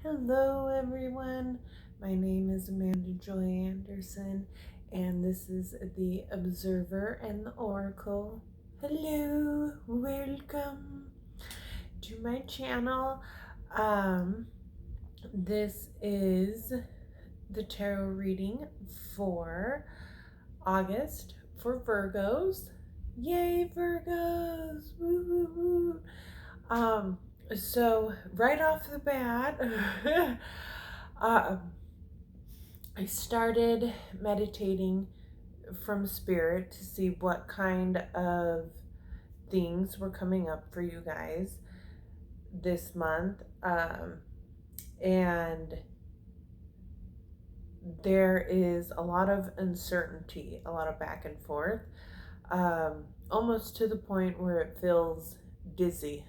Hello, everyone. My name is Amanda Joy Anderson, and this is The Observer and the Oracle. Hello, welcome to my channel. This is the tarot reading for August for Virgos. Yay, Virgos! Woo, woo, woo. So right off the bat, I started meditating from spirit to see what kind of things were coming up for you guys this month. And there is a lot of uncertainty, a lot of back and forth, almost to the point where it feels dizzy.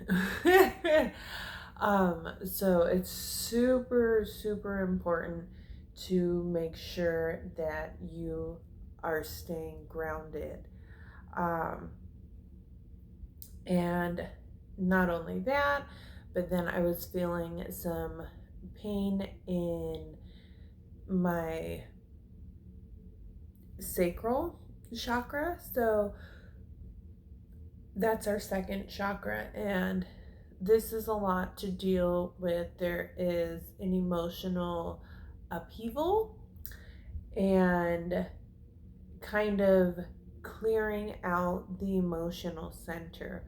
So it's super important to make sure that you are staying grounded. And not only that, but then I was feeling some pain in my sacral chakra. So that's our second chakra, and this is a lot to deal with. There is an emotional upheaval and kind of clearing out the emotional center.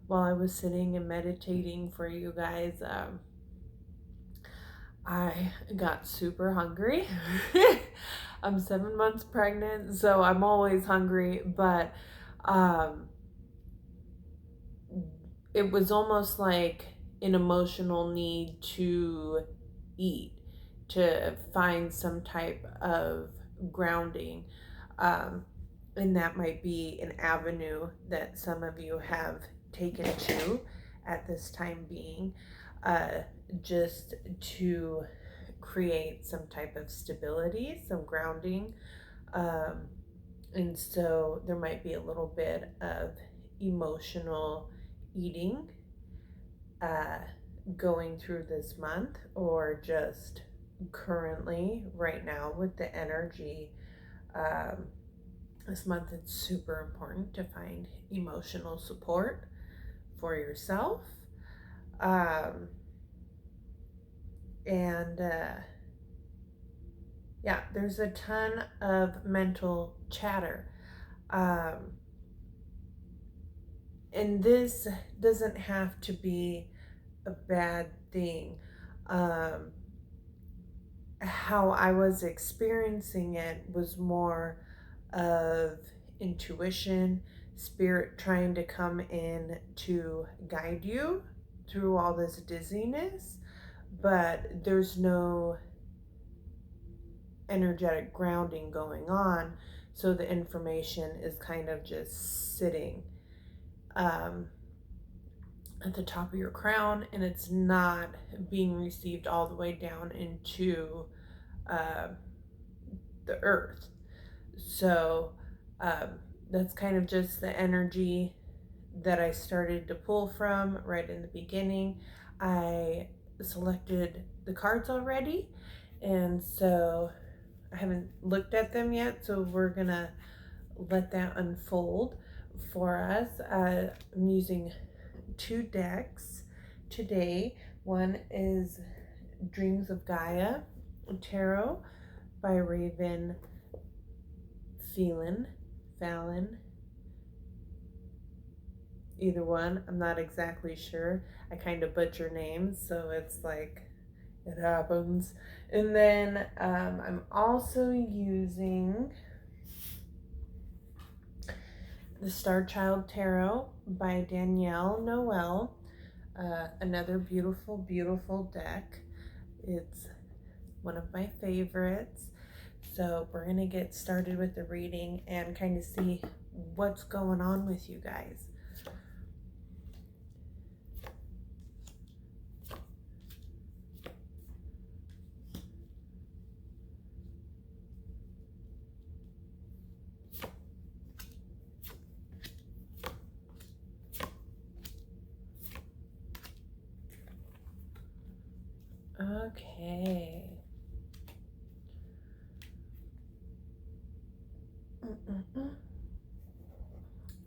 While I was sitting and meditating for you guys, I got super hungry. I'm 7 months pregnant, so I'm always hungry, but it was almost like an emotional need to eat, to find some type of grounding. And that might be an avenue that some of you have taken to at this time being, just to create some type of stability, some grounding. And so there might be a little bit of emotional eating going through this month, or just currently right now with the energy. This month it's super important to find emotional support for yourself. Yeah, there's a ton of mental chatter. And this doesn't have to be a bad thing. How I was experiencing it was more of intuition, spirit trying to come in to guide you through all this dizziness, but there's no energetic grounding going on, so the information is kind of just sitting at the top of your crown, and it's not being received all the way down into the earth. So that's kind of just the energy that I started to pull from right in the beginning. I selected the cards already, and so I haven't looked at them yet, so we're gonna let that unfold for us. I'm using 2 decks today. One is Dreams of Gaia Tarot by Raven Fallon. Either one, I'm not exactly sure. I kind of butcher names, so it's like, it happens. And then I'm also using the Star Child Tarot by Danielle Noel. Another beautiful deck. It's one of my favorites. So we're gonna get started with the reading and kind of see what's going on with you guys. Okay.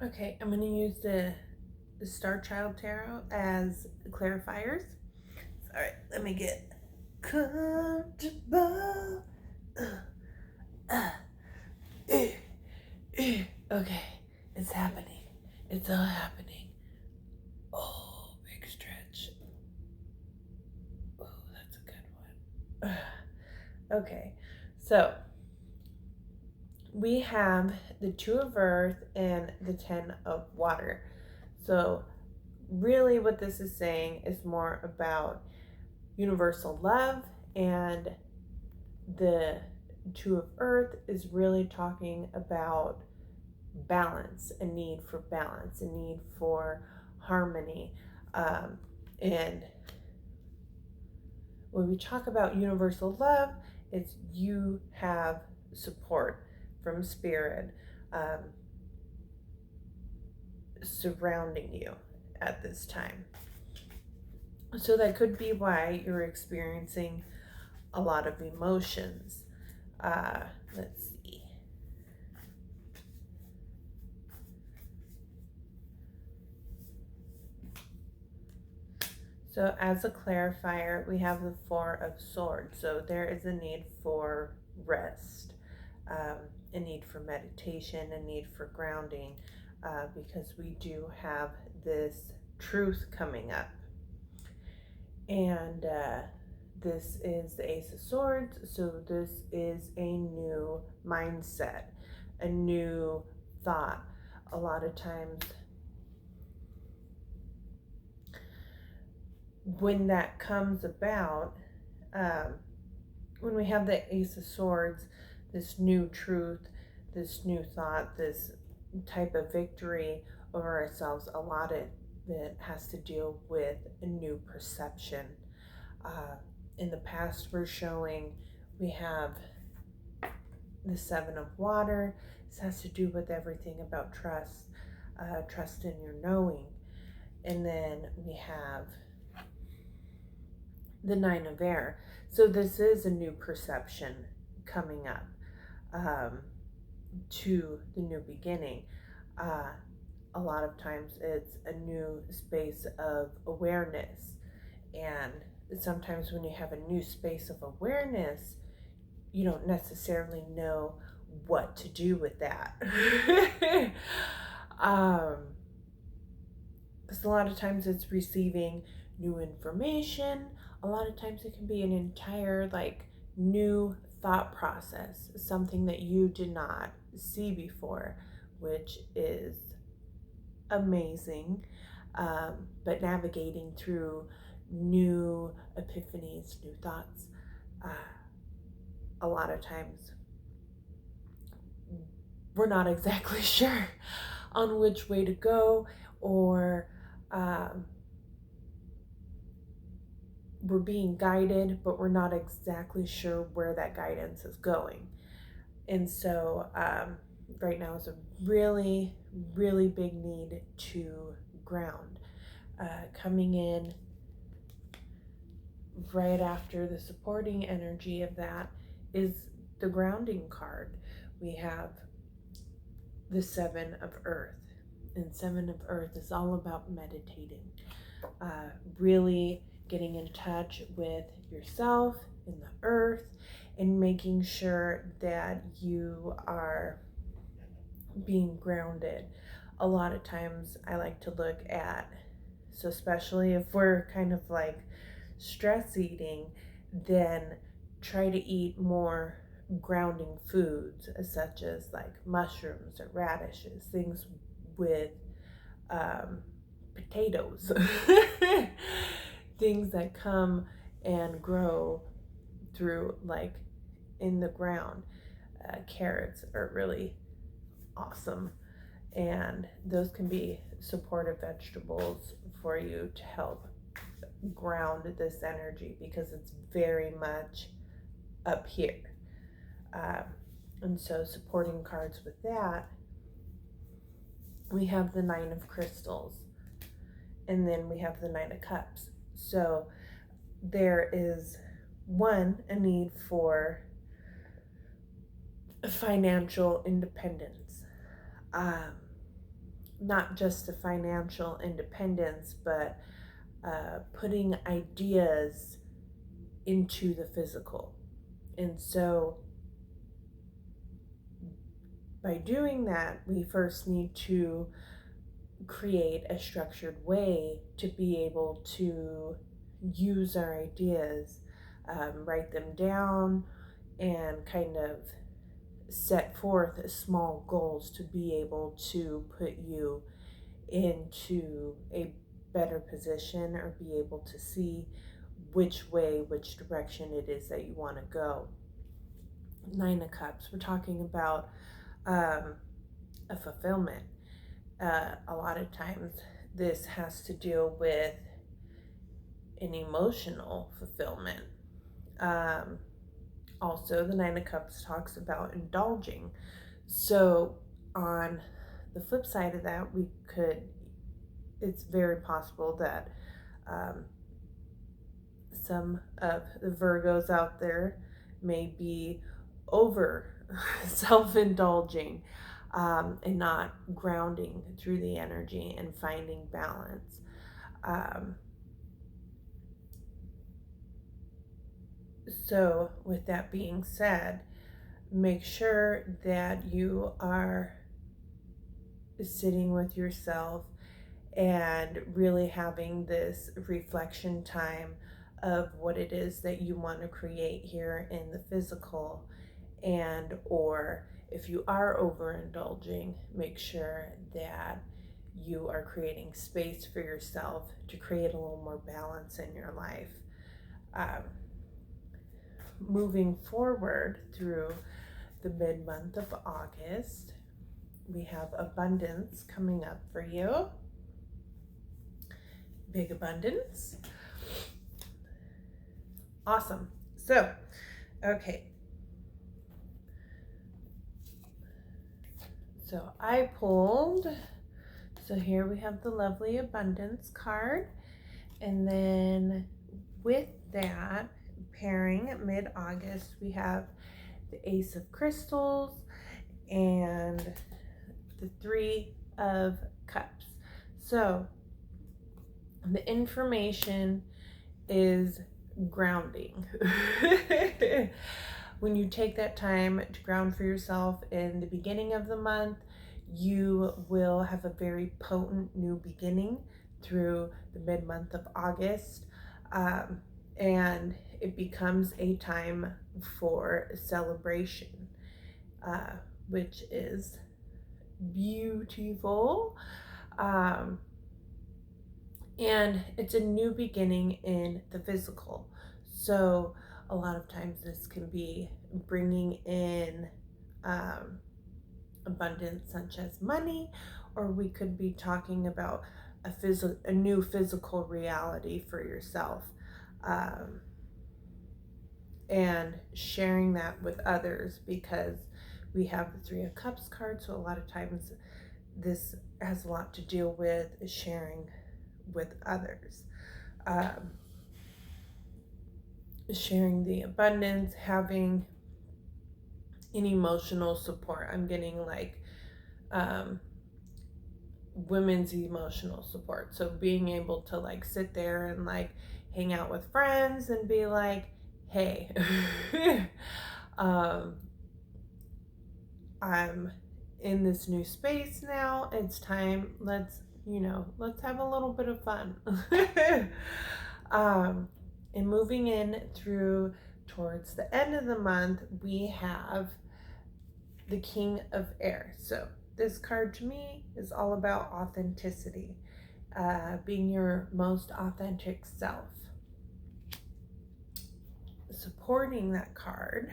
Okay, I'm going to use the Star Child Tarot as clarifiers. All right, let me get comfortable. Okay, it's happening. It's all happening. Oh, big stretch. Oh, that's a good one. Okay, so we have the Two of Earth and the Ten of Water. So really what this is saying is more about universal love, and the Two of Earth is really talking about balance, a need for balance, a need for harmony. And when we talk about universal love, it's you have support from spirit surrounding you at this time. So that could be why you're experiencing a lot of emotions. Let's see. So as a clarifier, we have the Four of Swords. So there is a need for rest, a need for meditation, a need for grounding, because we do have this truth coming up. And this is the Ace of Swords, so this is a new mindset, a new thought. A lot of times when that comes about, when we have the Ace of Swords, this new truth, this new thought, this type of victory over ourselves, a lot of it has to deal with a new perception. In the past, we're showing we have the Seven of Water. This has to do with everything about trust, trust in your knowing. And then we have the Nine of Air. So this is a new perception coming up to the new beginning. A lot of times it's a new space of awareness. And sometimes when you have a new space of awareness, you don't necessarily know what to do with that. Because a lot of times it's receiving new information. A lot of times it can be an entire new thought process, something that you did not see before, which is amazing. But navigating through new epiphanies, new thoughts, a lot of times we're not exactly sure on which way to go, or we're being guided, but we're not exactly sure where that guidance is going. And so right now is a really, really big need to ground. Coming in right after the supporting energy of that is the grounding card. We have the Seven of Earth. And Seven of Earth is all about meditating, really getting in touch with yourself and the earth, and making sure that you are being grounded. A lot of times I like to look at, so especially if we're kind of stress eating, then try to eat more grounding foods, such as mushrooms or radishes, things with potatoes, things that come and grow through in the ground. Carrots are really awesome, and those can be supportive vegetables for you to help ground this energy, because it's very much up here. And so supporting cards with that, we have the Nine of Crystals, and then we have the Nine of Cups. So there is one, a need for financial independence. Not just a financial independence, but putting ideas into the physical. And so by doing that, we first need to create a structured way to be able to use our ideas, write them down, and kind of set forth small goals to be able to put you into a better position or be able to see which direction it is that you want to go. Nine of Cups, we're talking about a fulfillment. A lot of times this has to deal with an emotional fulfillment. Also, the Nine of Cups talks about indulging. So on the flip side of that, it's very possible that some of the Virgos out there may be over self-indulging and not grounding through the energy and finding balance. So with that being said, make sure that you are sitting with yourself and really having this reflection time of what it is that you want to create here in the physical, and or if you are overindulging, make sure that you are creating space for yourself to create a little more balance in your life. Moving forward through the mid-month of August, we have abundance coming up for you. Big abundance. Awesome. So, okay. So I pulled, so here we have the lovely abundance card. And then with that, pairing at mid-August, we have the Ace of Crystals and the Three of Cups. So the information is grounding. When you take that time to ground for yourself in the beginning of the month, you will have a very potent new beginning through the mid-month of August. And it becomes a time for celebration, which is beautiful. And it's a new beginning in the physical. So a lot of times this can be bringing in abundance such as money, or we could be talking about a new physical reality for yourself, and sharing that with others, because we have the Three of Cups card. So a lot of times this has a lot to deal with sharing with others, sharing the abundance, having an emotional support. I'm getting like women's emotional support. So being able to like sit there and like hang out with friends and be like, hey, I'm in this new space now. It's time. Let's have a little bit of fun. And moving in through towards the end of the month, we have the King of Air. So this card to me is all about authenticity, being your most authentic self. Supporting that card,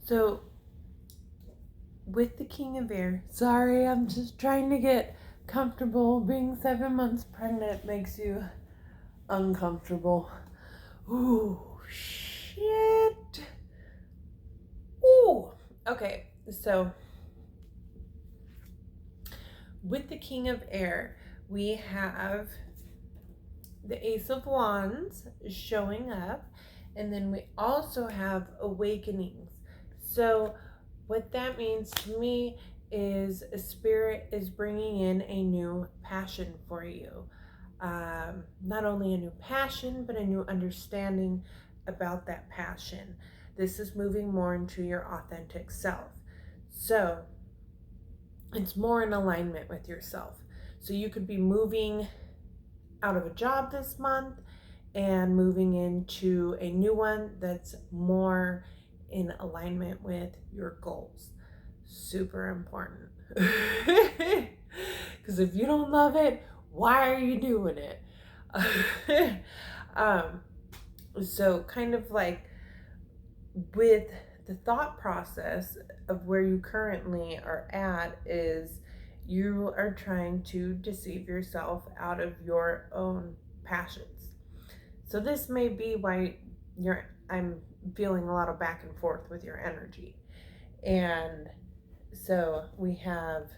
so with the King of Air, sorry, I'm just trying to get comfortable. Being 7 months pregnant makes you uncomfortable. Ooh, shit. Ooh. Okay, so with the King of Air, we have the Ace of Wands showing up, and then we also have awakenings. So what that means to me is a spirit is bringing in a new passion for you. Not only a new passion, but a new understanding about that passion. This is moving more into your authentic self. So it's more in alignment with yourself. So you could be moving out of a job this month and moving into a new one that's more in alignment with your goals. Super important. Because if you don't love it, why are you doing it? So kind of like with the thought process of where you currently are at is you are trying to deceive yourself out of your own passions. So this may be why I'm feeling a lot of back and forth with your energy. And so we have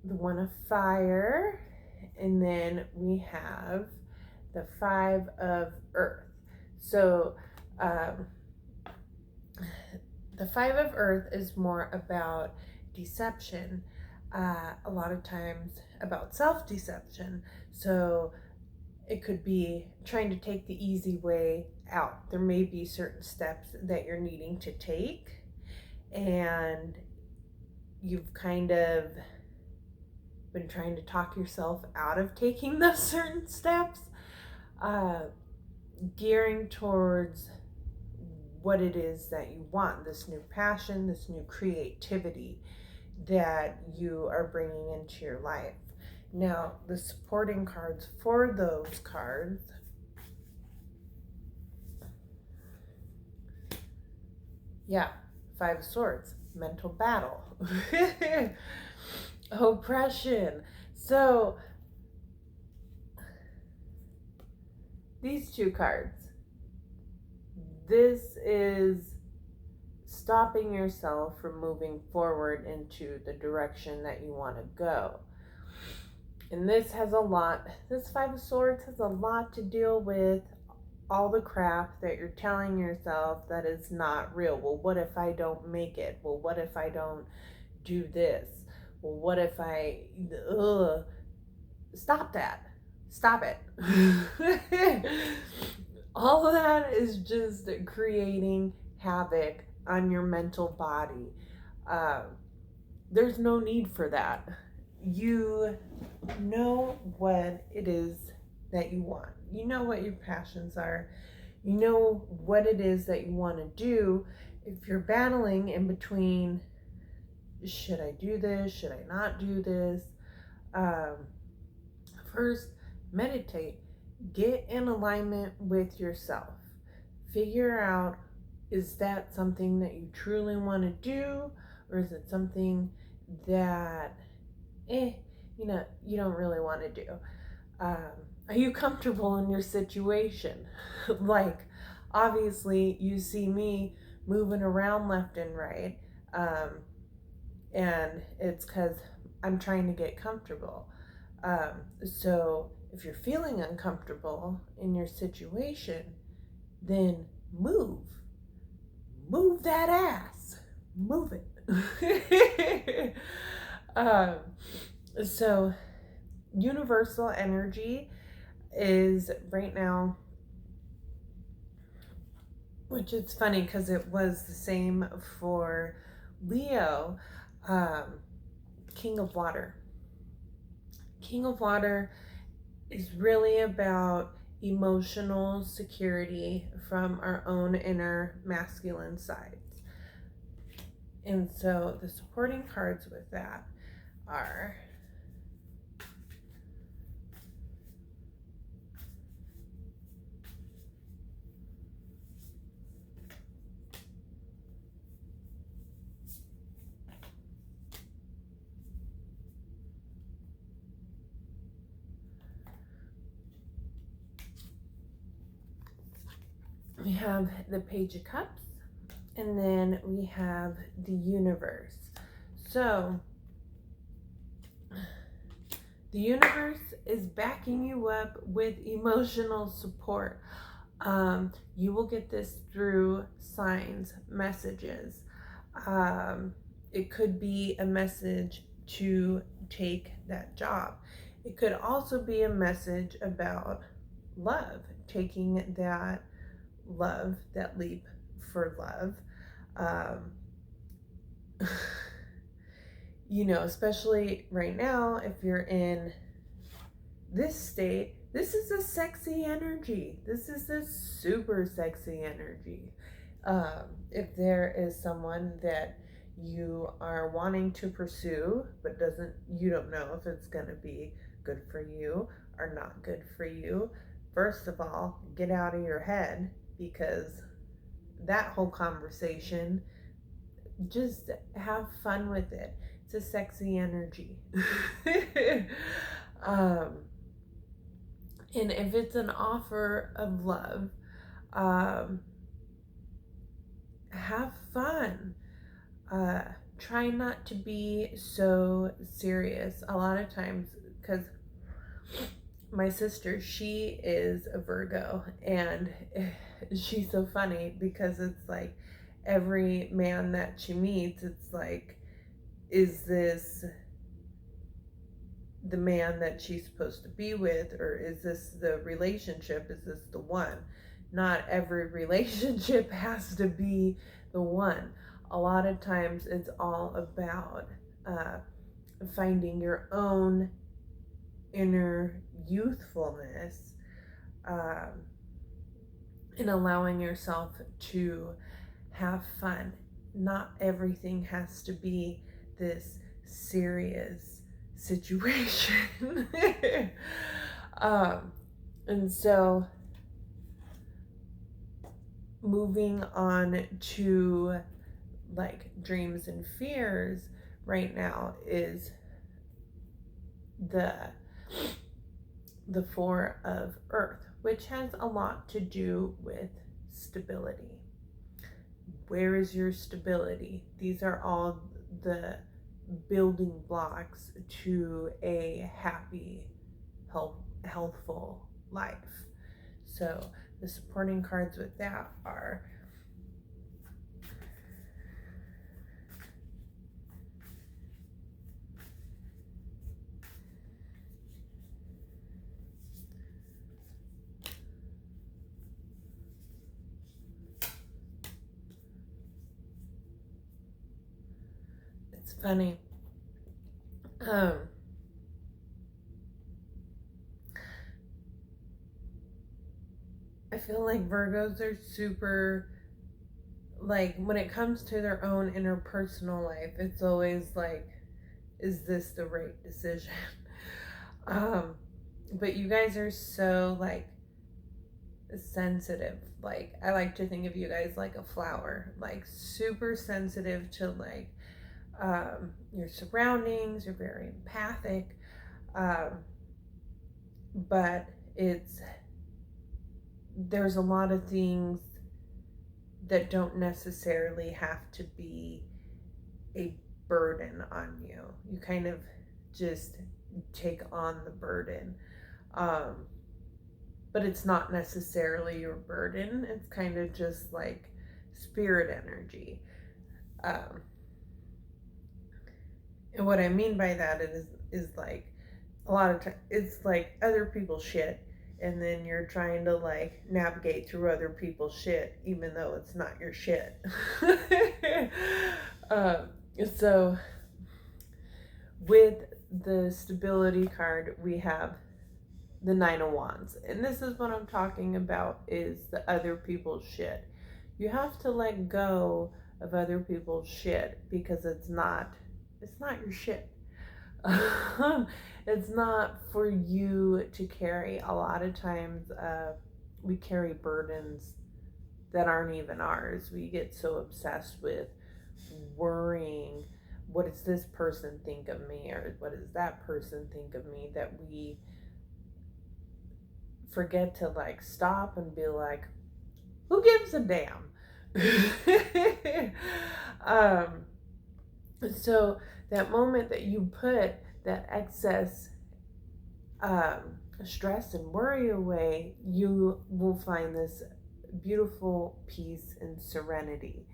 the One of Fire, and then we have the Five of Earth. So the Five of Earth is more about deception, a lot of times about self-deception. So it could be trying to take the easy way out. There may be certain steps that you're needing to take, and you've kind of been trying to talk yourself out of taking those certain steps, gearing towards what it is that you want, this new passion, this new creativity that you are bringing into your life. Now, the supporting cards for those cards, Five of Swords, mental battle, oppression. So these two cards, this is stopping yourself from moving forward into the direction that you want to go. And this Five of Swords has a lot to deal with all the crap that you're telling yourself that is not real. Well, what if I don't make it? Well, what if I don't do this? Well, what if stop that. Stop it. All of that is just creating havoc on your mental body. There's no need for that. You know what it is that you want. You know what your passions are. You know what it is that you want to do. If you're battling in between, should I do this? Should I not do this? First, meditate. Get in alignment with yourself. Figure out, is that something that you truly want to do? Or is it something that, you don't really want to do? Are you comfortable in your situation? Like, obviously, you see me moving around left and right, and it's because I'm trying to get comfortable. So if you're feeling uncomfortable in your situation, then move that ass, move it. So universal energy is right now, which is funny because it was the same for Leo, King of Water. King of Water is really about emotional security from our own inner masculine sides. And so the supporting cards with that are have the Page of Cups, and then we have the Universe. So the universe is backing you up with emotional support. You will get this through signs, messages. It could be a message to take that job. It could also be a message about love, taking that love, that leap for love. You know, especially right now, if you're in this state, this is a sexy energy. This is a super sexy energy. If there is someone that you are wanting to pursue, but you don't know if it's going to be good for you or not good for you, first of all, get out of your head, because that whole conversation, just have fun with it. It's a sexy energy. And if it's an offer of love, have fun. Try not to be so serious. A lot of times, because my sister, she is a Virgo, and she's so funny because it's like every man that she meets, it's like, is this the man that she's supposed to be with, or is this the relationship? Is this the one? Not every relationship has to be the one. A lot of times it's all about finding your own inner youthfulness, and allowing yourself to have fun. Not everything has to be this serious situation. And so moving on to like dreams and fears right now is the Four of Earth, which has a lot to do with stability. Where is your stability? These are all the building blocks to a happy, healthful life. So the supporting cards with that are funny. I feel like Virgos are super, like, when it comes to their own interpersonal life, it's always like, is this the right decision? But you guys are so, like, sensitive. Like, I like to think of you guys like a flower, like super sensitive to like your surroundings. You're very empathic, but there's a lot of things that don't necessarily have to be a burden on you. You kind of just take on the burden, but it's not necessarily your burden. It's kind of just like spirit energy. And what I mean by that is like a lot of times it's like other people's shit, and then you're trying to like navigate through other people's shit, even though it's not your shit. So with the stability card, we have the Nine of Wands, and this is what I'm talking about, is the other people's shit. You have to let go of other people's shit, because it's not your shit. It's not for you to carry. A lot of times we carry burdens that aren't even ours. We get so obsessed with worrying, what does this person think of me, or what does that person think of me, that we forget to like stop and be like, Who gives a damn? So that moment that you put that excess stress and worry away, you will find this beautiful peace and serenity.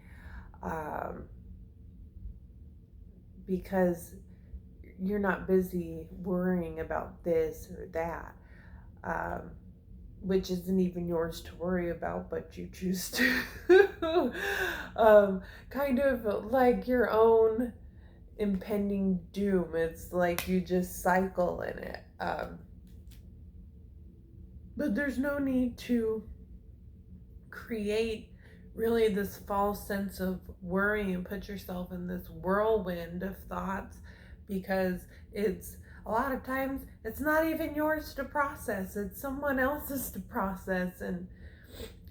Um, because you're not busy worrying about this or that, um, which isn't even yours to worry about, but you choose to. Kind of like your own impending doom. It's like you just cycle in it. But there's no need to create really this false sense of worry and put yourself in this whirlwind of thoughts, because it's a lot of times it's not even yours to process, it's someone else's to process. And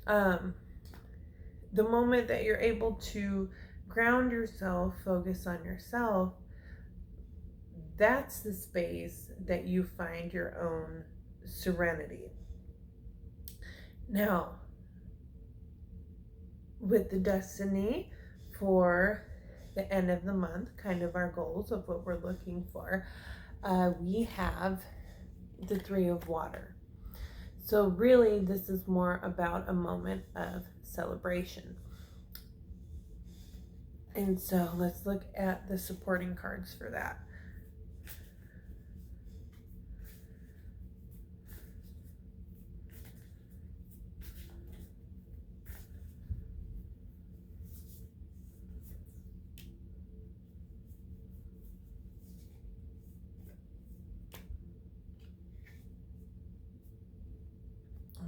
the moment that you're able to ground yourself, focus on yourself, that's the space that you find your own serenity. Now, with the destiny for the end of the month, kind of our goals of what we're looking for, we have the Three of Water. So really, this is more about a moment of celebration. And so let's look at the supporting cards for that.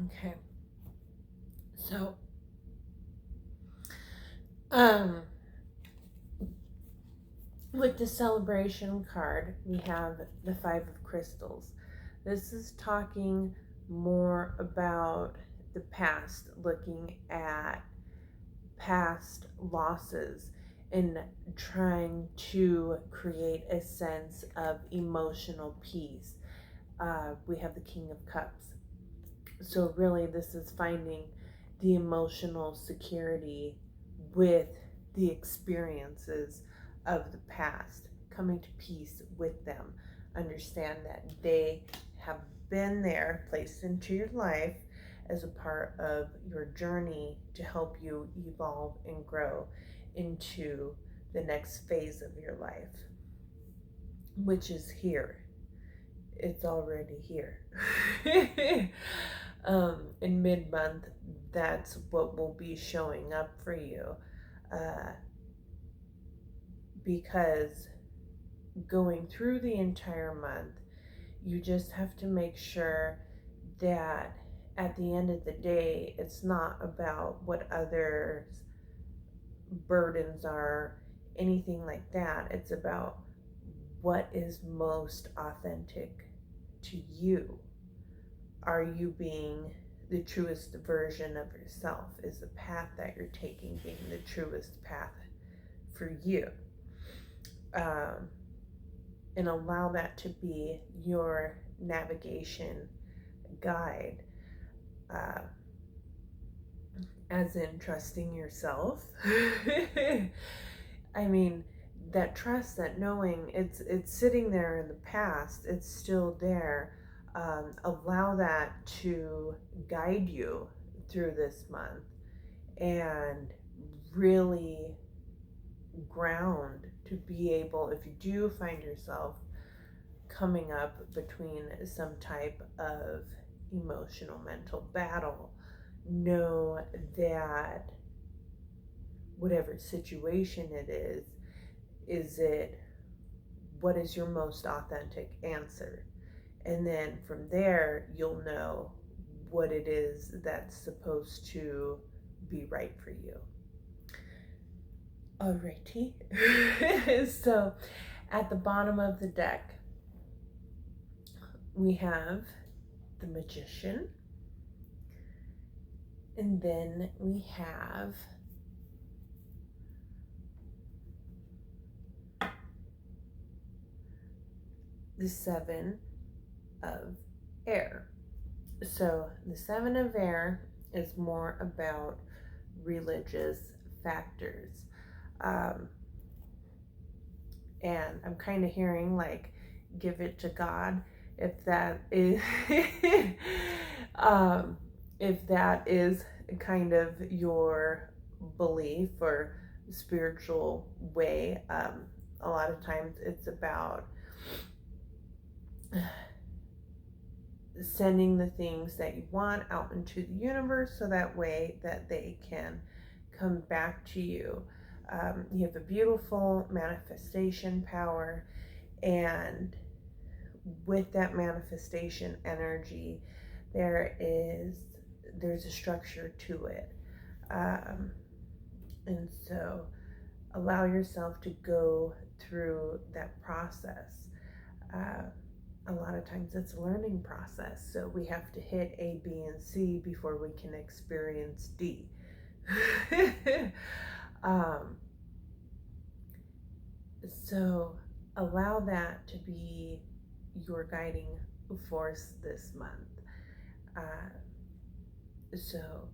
Okay. So, with the celebration card, we have the Five of Crystals. This is talking more about the past, looking at past losses and trying to create a sense of emotional peace. We have the King of Cups. So really, this is finding the emotional security with the experiences of the past, coming to peace with them. Understand that they have been there, placed into your life as a part of your journey to help you evolve and grow into the next phase of your life, which is here. It's already here. In mid-month, that's what will be showing up for you, because going through the entire month, you just have to make sure that at the end of the day, it's not about what others' burdens are, anything like that. It's about what is most authentic to you. Are you being the truest version of yourself? Is the path that you're taking being the truest path for you? And allow that to be your navigation guide, as in trusting yourself. I mean, that trust, that knowing, it's sitting there in the past, it's still there. Allow that to guide you through this month, and really ground to be able, if you do find yourself coming up between some type of emotional mental battle, know that whatever situation it is it, what is your most authentic answer? And then from there, you'll know what it is that's supposed to be right for you. Alrighty. So at the bottom of the deck, we have the Magician, and then we have the Seven of Air. So the Seven of Air is more about religious factors. Um, and I'm kind of hearing like, give it to God, if that is, um, if that is kind of your belief or spiritual way. A lot of times it's about sending the things that you want out into the universe so that way that they can come back to you. You have a beautiful manifestation power, and with that manifestation energy, there's a structure to it. um, and so allow yourself to go through that process. uh, a lot of times it's a learning process, so we have to hit A, B, and C before we can experience D. um, so allow that to be your guiding force this month. Uh, so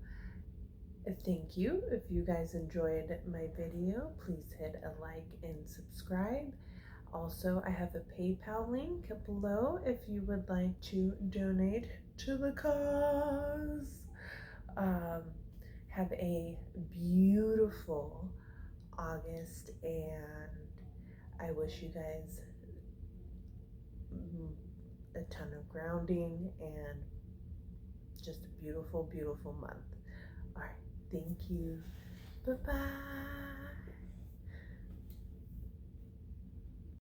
thank you. If you guys enjoyed my video, please hit a like and subscribe. Also, I have a PayPal link below if you would like to donate to the cause. Um, have a beautiful August, and I wish you guys a ton of grounding and just a beautiful, beautiful month. All right, thank you. Bye-bye.